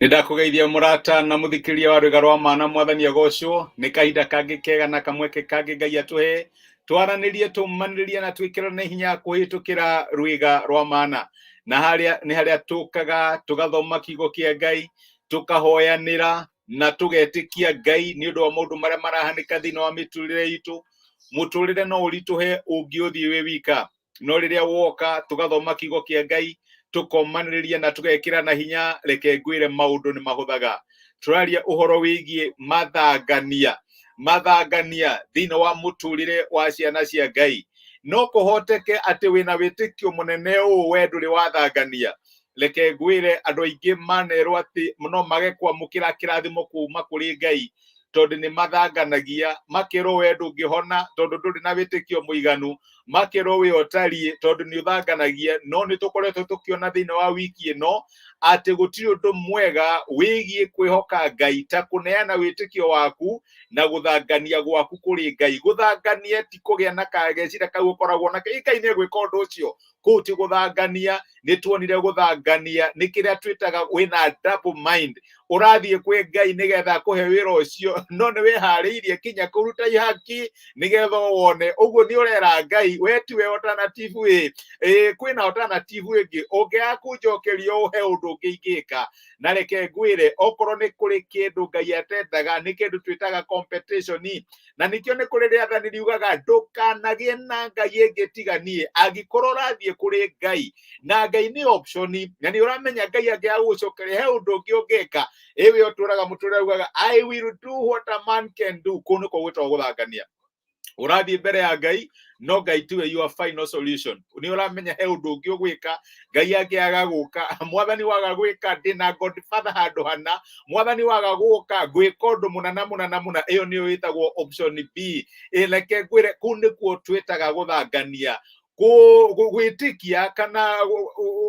Nĩndakũgeithia mũrata na mũthikĩria wa rwĩga rwa mana Mwathani agocwo. Nĩ kahinda kangĩ kega na kamweke kangĩ Ngai atũhe twaranĩrie tũmanĩrĩrie na twĩkĩrane hinya kũhĩtũkĩra rwĩga rwa mana, na nĩ harĩa tũkaga tũgathoma kiugo kĩa Ngai, tũkahoyanĩra na tũgetĩkia Ngai nĩ ũndũ wa maũndũ marĩa marahanĩka thĩinĩ wa mĩtũrĩre itũ. Mũtũrĩre no ũritũhe ũngĩũthiĩ wĩ wika, no rĩrĩa woka tũgathoma kiugo kĩa Ngai tũkomanĩrĩria na tũgekĩrana hinya, reke ngwĩre maũndũ nĩ mahũthaga. Tũraria ũhoro wĩgiĩ mathangania thĩinĩ wa mũtũrĩre wa ciana cia Ngai. No kũhoteke atĩ wĩna wĩtĩkio mũnene ũũ we ndũrĩ wathangania. Reke ngwĩre andũ aingĩ manerwo atĩ no mage kwamũkĩra kĩrathimo kuuma kũrĩ Ngai tondũ nĩ mathanganagia, makerwo we ndũngĩhona tondũ ndũrĩ na wĩtĩkio mũiganu, makerwo we otariĩ tondũ nĩ ũthanganagia. No nĩ tũkoretwo tũkĩona thĩinĩ wa wiki ĩno atĩ gũtirĩ ũndũ mwega wĩgiĩ kwĩhoka Ngai ta kũneana wĩtĩkio waku na gũthangania gwaku kũrĩ Ngai. Gũthangania ti kũgĩa na kagecira kau ũkoragwo na Ngai nĩ egwĩka ũndũ ũcio, kũu ti gũthangania. Nĩ tuonire gũthangania nĩ kĩrĩa twĩtaga wĩna double mind, ũrathiĩ kwĩ Ngai nĩgetha kũhe wĩra ũcio, no nĩ wĩharĩirie kinya kũruta ihaki nĩgetha wone. Ũguo nĩ ũrera Ngai we tiwe alternative kwĩna alternative ĩngĩ ũngĩaga kũnjokeria ũhe ũndũ ũngĩ ingĩka. Na reke ngwĩre okorwo nĩ kũrĩ kĩndũ Ngai atendaga nĩ kĩndũ twĩtaga competition, na nĩkĩo nĩ kũrĩ rĩathani riugaga ndũkanagĩe na Ngai ĩngĩ tiga niĩ. Angĩkorwo ũrathiĩ kũrĩ Ngai na Ngai nĩ option, na nĩ ũramenya Ngai angĩaga gũgũcokeria he ũndũ ũngĩ ũngĩka, ĩwe ũtũraga mũtũrĩre ugaga I will do what a man can do. Kũu nĩkuo gwĩtagwo gũthangania. Ũrathiĩ mbere ya Ngai no Ngai tiwe your final solution. Nĩ ũramenya he ũndũ ũngĩ ũgwĩka, Ngai angĩaga gũka, Mwathani waga gwĩka ndĩna Godfather handũ hana, Mwathani waga gũka gwĩka ũndũ mũna, ĩyo nĩyo ĩtagwo option B. Reke ngwĩre kũu nĩkuo twĩtaga gũthangania. Gwĩtĩkia kana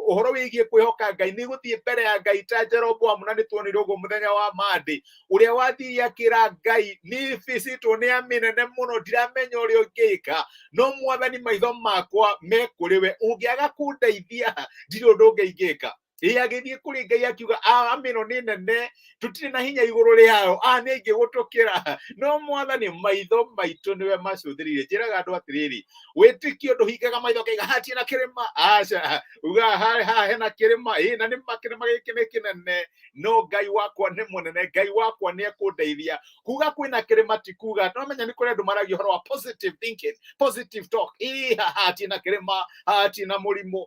ũhoro wĩgiĩ kwĩhoka Ngai nĩ gũthiĩ mbere ya Ngai ta Jeroboamu. Na nĩ tuonire ũguo mũthenya wa Monday, ũrĩa wathiĩ akĩra Ngai nĩ bicitwo nĩ amĩnene mũno, ndiramenya ũrĩa ũngĩka, no Mwathani maitho makwa me kũrĩ we, ũngĩaga kũndeithia ndirĩ ũndũ ũngĩ ingĩka. Agĩthiĩ kũrĩ Ngai akiuga amĩno nĩ nene, tũtirĩ na hinya igũrũ rĩayo, nĩ aingĩ gũtũkĩra, no Mwathani maitho maitũ nĩwe macũthĩrĩire. Njĩraga andũ atĩrĩrĩ, wĩtĩkio ndũhingaga maitho kaiga hatirĩ na kĩrĩma. Aca uga haha hena kĩrĩma, na nĩ kĩrĩma gĩkĩ nĩ kĩnene, no Ngai wakwa nĩ mũnene, Ngai wakwa nĩ ekũndeithia. Kuga kwĩna kĩrĩma ti kuga, tũramenya nĩ kũrĩ andũ maragia ũhoro wa positive thinking, positive talk. Hatirĩ na kĩrĩma, hatirĩ na mũrimũ.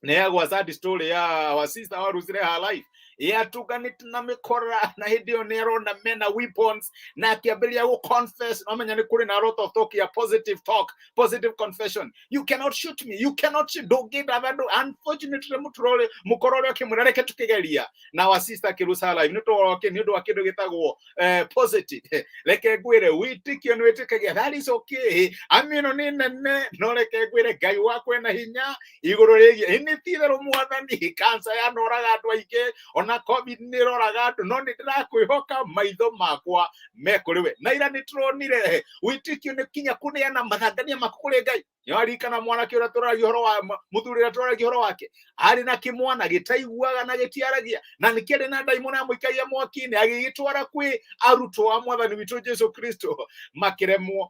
Neagwa sad story ya our sister warusire her life yatuganĩte na mĩkora, na hĩndĩ ĩyo nĩ arona mena weapons na akĩambĩrĩria gũ confess. No menya nĩ kũrĩ na lot of talk ya positive talk, positive confession. You cannot shoot me, you cannot shoot, ndũngĩnda thandũ. Unfortunately mũkora ũrĩa ũkĩmwĩra reke tũkĩgeria, na our sister akĩrusa her life nĩ ũndũ wa kĩndũ gĩtagwo positive. Reke ngwĩre wĩtĩkio nĩ wĩtĩkagia, that is okay. Amĩno nĩ nene, no reke ngwĩre Ngai wakwa ena hinya igũrũ rĩgiĩ. Nĩ ti-itherũ Mwathani, cancer yanoraga andũ aingĩ, ona COVID nĩ roraga andũ, no nĩ ndĩrakwĩhoka maitho makwa me kũrĩ we. Na ira nĩ tũronire wĩtĩkio nĩ kinya kũneana mathangania maku kũrĩ Ngai. Nĩwaririkana mwanake ũrĩa tũraragia ũhoro wa mũthuri ũrĩa tũraragia ũhoro wake, arĩ na kĩmwana gĩtaiguaga na gĩtiaragia, na nĩkĩarĩ na ndaimono yamũikagia mwaki-inĩ, agĩgĩtwara kwĩ arutwo a Mwathani witũ Jesu Kristo, makĩremwo.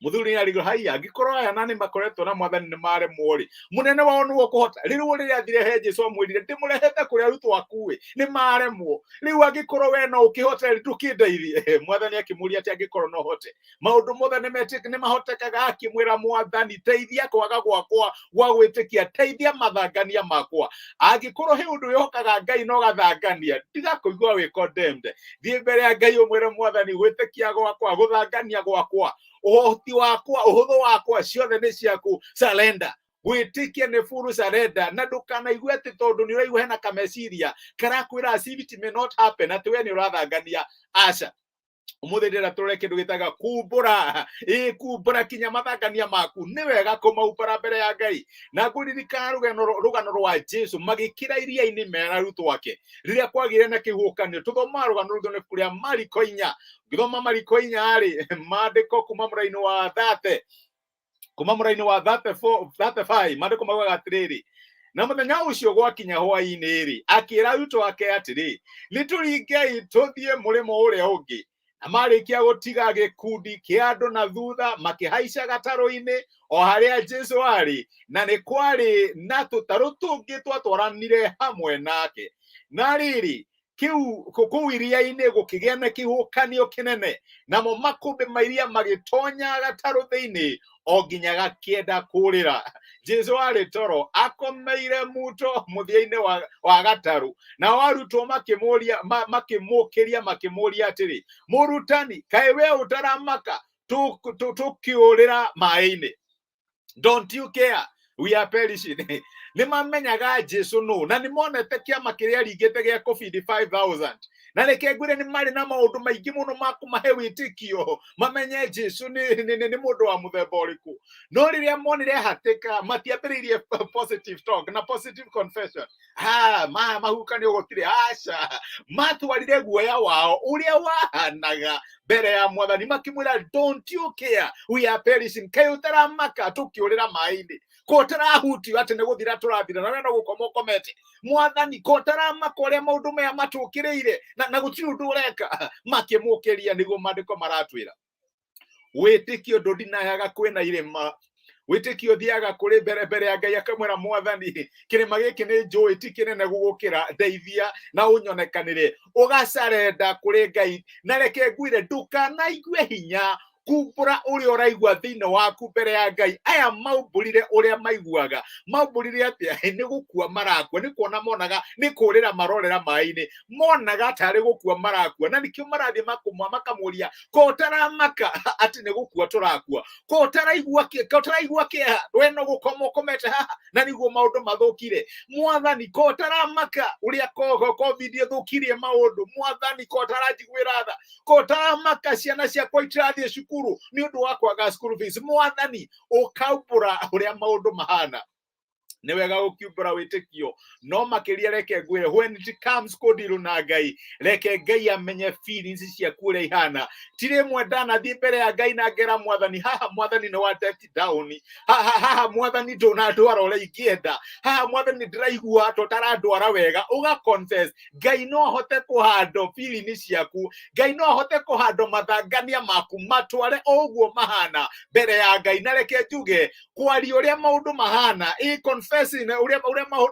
Muthuri nĩ arigwo haiya, angĩkorwo aya nani makoretwo na Mwathani nĩ maremwo rĩ, mũnene wao nĩwe ũkũhota. Rĩu rĩrĩa athire he Jesu amwĩrire ndĩmũrehete kũrĩ arutwo aku nĩ maremwo, rĩu angĩkorwo we no ũkĩhota ndũkĩndeithie. Mwathani akĩmũria atĩ angĩkorwo no hote, maũndũ mothe nĩ mahotekaga. Akĩmwĩra Mwathani, teithia kwaga gwakwa gwa gwĩtĩkia, teithia mathangania makwa. Angĩkorwo he ũndũ wĩhokaga Ngai no gathangania, ndigakũigua wĩ condemned. Thiĩ mbere ya Ngai ũmwĩre Mwathani, gwĩtĩkia gwakwa, gũthangania gwakwa, ũhoti wakwa, ũhũthũ wakwa, ciothe nĩ ciaku. Surrender. Gwĩtĩkia nĩ full surrender, na ndũkanaigue atĩ tondũ nĩ ũraigua hena kameciria karakwĩra as if it may not happen atĩ we nĩ ũrathangania. Aca, ũmũthĩ ndĩrenda tũrore kĩndũ gĩtaga kumbũra. Kumbũra kinya mathangania maku. Nĩ wega kũmaumbũra mbere ya Ngai. Na ngũririkana rũgano rwa Jesu magĩkĩra iria-inĩ mena arutwo ake rĩrĩa kwagĩire na kĩhuhũkanio. Tũthomaga rũgano rũu nĩ kũrĩa Mariko 4. Ngĩthoma Mariko 4 maandĩko kuma mũraini wa 30 kuma mũraini wa 35 maandĩko maugaga atĩrĩrĩ, na muthenya ucio gwakinya hwaini ri akira arutwo ake atiri nituringei tuthie murimo uria ungi na marikia gutiga gikundi kia andu na thutha makihaica gataru-ini o haria Jesu ari na ni kwari na tutaru tungi twatwaranire hamwe nake na riri kiu kuu iria-ini gukigia na kihukanio kinene namo makumbi mairia magitonya gataru thiini o nginya gakienda kurira. Jesu ari toro akomeire muto muthia-ini wa gataru na arutwo makimukiria makimuria atiri murutani kae we utaramaka tukiurira mai-ini? Don't you care we are perishing? Ni mamenyaga Jesu no na ni monete kiama kiria ringite gia covid 5000 na reke ngwire ni mari na maundu maingi muno makumahe witikio mamenye Jesu ni mundu wa muthemba uriku no riria monire hatika matiambiririe positive talk na positive confession mahukani ugotire aca matwarire guoya wao uria wahanaga mbere ya Mwathani makimwira don't you care we are perishing kai utaramaka tukiurira mai-ini ko tarahuti ati ne guthira turathira na no gukomokomete Mwathani ko taramaka uria maundu maya matukiriire na gutiri undu ureka makimukiria niguo mandiko maratwira witikio ndundinayaga kwina irima witikio thiaga kuri mbere ya Ngai akamwira Mwathani kirima giki ni njui ti kinene gugukira ndeithia na unyonekanire ugacarenda kuri Ngai na reke ngwire ndukanaigue hinya kumbura uria uraigua thiini waku mbere ya Ngai. Aya maumburire uria maiguaga maumburire atia ni gukua marakua ni kuona monaga ni kurira marorera mai-ini monaga tari gukua marakua na nikio marathi makumwa makamuria ko taramaka ati ni gukua turakua ko taraigua kia we no gukomokomete haha na niguo maundu mathukire Mwathani ko taramaka uria covid ithukirie maundu Mwathani ko taranjiguira tha ko taramaka ciana ciakwa itirathie cukuru ni undu wa kwaga school fees Mwathani ukaubura uria maundu mahana ni wega gukiumbura witikio no makiria reke ngwire when it comes kudiru na Ngai reke Ngai amenye feelings ciaku uria ihana tire mwendana thi mbere ya Ngai na ngera Mwathani haha Mwathani no wa let down haha Mwathani ndona ndwara uria ingienda haha Mwathani ndiraigua to tarandwara wega uga confess Ngai no hote kuhando feelings ciaku Ngai no hote kuhando mathangania maku matware oguo mahana mbere ya Ngai na reke njuge kwari uria maundu mahana confessing uria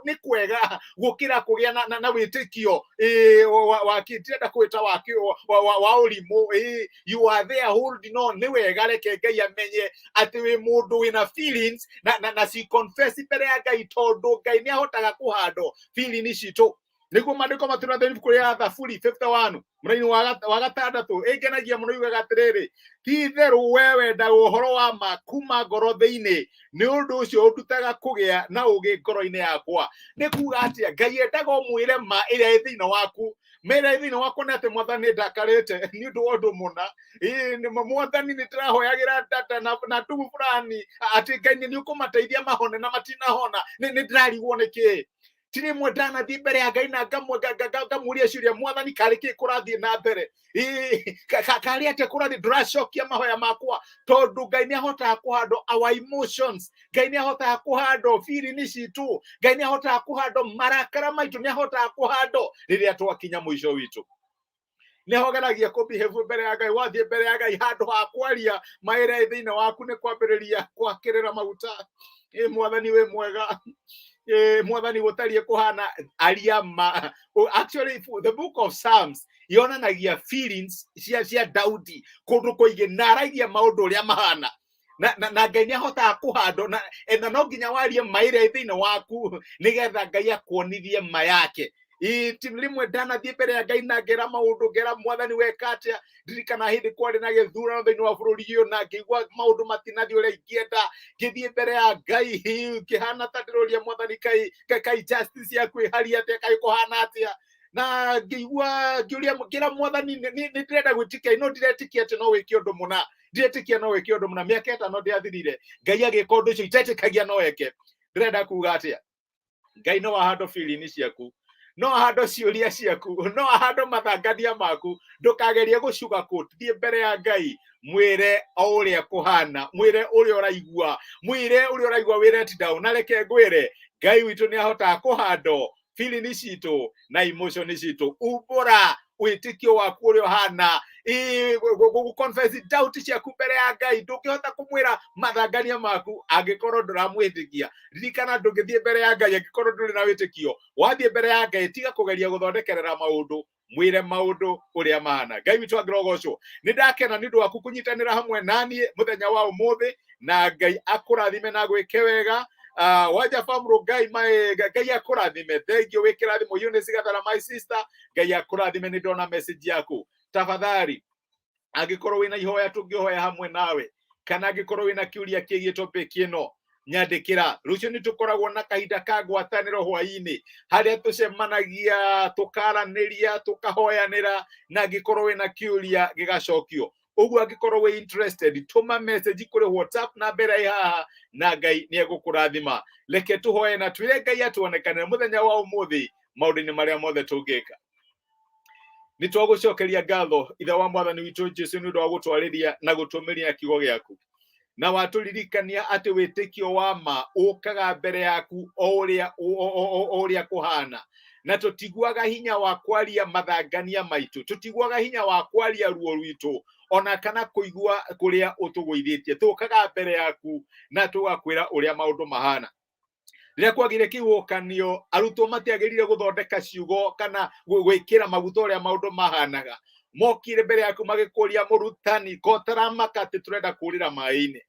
ni kwega gukira kugia na witikio wakitirenda kwita wa urimu you are there holding on ni wega reke Ngai amenye ati wi mundu wina feelings na si confess mbere ya Ngai tondu Ngai ni ahotaga kuhando feelings citu niguo mandiko maturatheni kuria Thaburi 51 muraini wa gatandatu ingenagia muno yuga gatiriri ti theru wewe nda uhoro wa makuma ngoro thiini ni undu ucio ututaga kugia na ugi ngoro-ini yakwa ni kuga atia Ngai endaga umwire ma iria thiini waku mera thiini waku ni ati Mwathani ndakarite ni undu undu muna ni Mwathani ni tirahoyagira data na tugu fulani ati Ngai ni ukumateithia mahone na matinahona ni ndirarigwo niki tiri mwendana thi mbere ya Ngai na ngamuria ciuria Mwathani kariki kurathie na mbere kari ate kurathie nduracokia mahoya makwa tondu Ngai ni ahotaga kuhando our emotions Ngai ni ahotaga kuhando feelings citu Ngai ni ahotaga kuhando marakara maitu ni ahotaga kuhando riria twakinya mwisho witu ni hogeragia kubehave mbere ya Ngai wathie mbere ya Ngai handu ha kwaria maire thiini waku ni kwambiriria kwakirira maguta Mwathani we mwega Mwathani gutarie kuhana ariama actually the book of Psalms yonanagia feelings cia Daudi kundu kuige naragia maundu uria mahana na Ngai ni ahotaga kuhando na no nginya warie maire thiini waku nigetha Ngai akwonithie ma yake limwe ndana thie mbere ya Ngai na ngera maundu ngera Mwathani wekatia ndirikana hindi kwari na githurano thiini wa bururi uyu na ngigwa maundu matinathi uria ingienda ngithie mbere ya Ngai kihana tatiroria Mwathani kai justice yaku ihari atia kai kuhana atia na ngigwa ngiuria ngira Mwathani ni ndirenda gwitikia no ndiretikia ati no wiki undu muna ndiretikia no wiki undu muna miaka 5 ndiathirire Ngai agika undu ucio itetikagia no weke ndirenda kuga atia Ngai no ahando feelings ciaku no ahando ciuria ciaku no ahando mathangania maku ndukagerie gucuga kuthie mbere ya Ngai mwire uria kuhana mwire uria uraigua mwire uria uraigua we let down na reke ngwire Ngai witũ nĩ ahotaga kũhanda feeling citũ na emotion citũ. Umbũra wĩtĩkio waku ũrĩa ũhana, confess doubt ciaku mbere ya Ngai. Ndũngĩhota kũmwĩra mathangania maku angĩkorwo ndũramwĩtĩkia. Ririkana ndũngĩthiĩ mbere ya Ngai angĩkorwo ndũrĩ na wĩtĩkio. Wathiĩ mbere ya Ngai tiga kũgeria gũthondekerera maũndũ, mwĩre maũndũ ũrĩa mahana. Ngai witũ angĩrogocwo. Nĩ ndakena nĩ ũndũ waku kũnyitanĩra hamwe naniĩ mũthenya wa ũmũthĩ, na Ngai akũrathime na gwĩke wega. Waja famro Ngai akũrathime. Thengiũ wĩ kĩrathimo Eunice Gathara, my sister. Ngai akũrathime, nĩ ndona message yaku. Tafadhali angĩkorwo wĩna ihoya tũngĩhoya hamwe nawe, kana angĩkorwo wĩna kĩũria kĩgiĩ topic ĩno, nyandĩkĩra. Rũciũ nĩ tũkoragwo na kahinda ka ngwatanĩro hwaĩ-inĩ, harĩa tũcemanagia, tũkaranĩria, tũkahoyanĩra, na angĩkorwo wĩna kĩũria gĩgacokio. Ũguo angĩkorwo wĩ interested, tũma message kũrĩ WhatsApp na mbere haha, na Ngai nĩ egũkũrathima. Reke tũhoye na twĩre Ngai atuonekanĩre mũthenya wa ũmũthĩ maũndũ-inĩ marĩa mothe tũngĩka. Nĩ twagũcokeria ngatho ithe wa mwathani witũ Jesũ nĩ ũndũ wa gũtwarĩria na gũtũmĩria kiugo gĩaku, na watũririkania atĩ wĩtĩkio wa ma ũkaga mbere yaku o ũrĩa kũhana, na tũtiguaga hinya wa kwaria mathangania maitũ, tũtiguaga hinya wa kwaria ruo rwitũ, ona kana kũigua kũrĩa ũtũgũithĩtie. Tũkaga mbere yaku na tũgakwĩra ũrĩa maũndũ mahana. Rĩrĩa kwagire kĩhuhũkanio, arutwo matiagĩrĩire gũthondeka ciugo kana gwĩkĩra maguta ũrĩa maũndũ mahanaga. Mokire mbere yaku magĩkũria mũrutani, kotaramaka atĩ tũrenda kũrĩra maĩ-inĩ.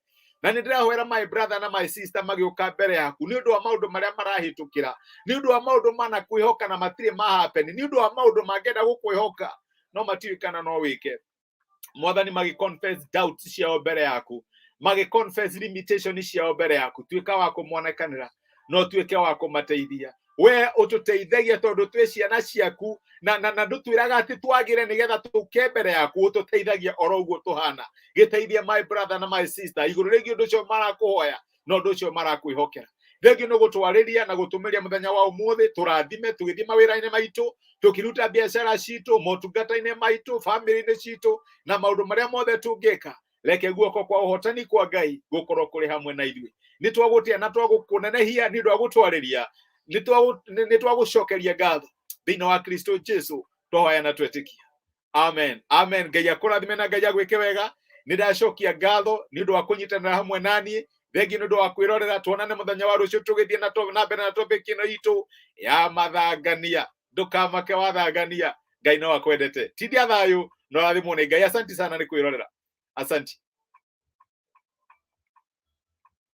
Na nĩ ndĩrahoera my brother na my sister magĩũka mbere yaku nĩ ũndũ wa maũndũ marĩa marahĩtũkĩra, nĩ ũndũ wa maũndũ manakwĩhoka na matirĩ mahappen, nĩ ũndũ wa maũndũ mangĩenda gũkwĩhoka no matiũĩ kana no wĩke. Mwathani magĩ-confess doubt ciao mbere yaku, magĩ-confess limitation ciao mbere yaku. Tuĩka wa kũmonekanĩra, no tuĩke wa kũmateithia. We ũtũteithagia tondũ twĩ ciana ciaku, na ndũtwĩraga atĩ twagĩre nĩgetha tũke mbere yaku. Ũtũteithagia oro ũguo tũhana. Gĩteithie my brother na my sister igũrũ rĩgiĩ ũndũ ũcio marakũhoya na ũndũ ũcio marakwĩhokera. Thengio nĩ gũtwarĩria na gũtũmĩria mũthenya wa ũmũthĩ. Tũrathime tũgĩthiĩ mawĩra-inĩ maitũ, tũkĩruta biacara citũ, motungata-inĩ maitũ, famĩlĩ-inĩ citũ, na maũndũ marĩa mothe tũngĩka. Reke guoko kwa ũhotani kwa Ngai gũkorwo kũrĩ hamwe na ithuĩ. Nĩ twagũtĩa na twagũkũnenehia nĩ ũndũ wa gũtwarĩria. Nĩ twagũcokeria ngatho thĩinĩ wa Kristo Jesũ twahoya na twetĩkia. Amen. Amen. Ngai akũrathime na Ngai agwĩke wega. Nĩ ndacokia ngatho nĩ ũndũ wa kũnyitanĩra hamwe naniĩ. Thengiũ nĩ ũndũ wa kwĩrorera. Tuonane mũthenya wa rũciũ tũgĩthiĩ na mbere na topic ĩno itũ ya mathangania. Ndũkamake wathangania. Ngai no akwendete. Tindia thayũ na ũrathimwo nĩ Ngai. Asanti sana nĩ kwĩrorera. Asanti.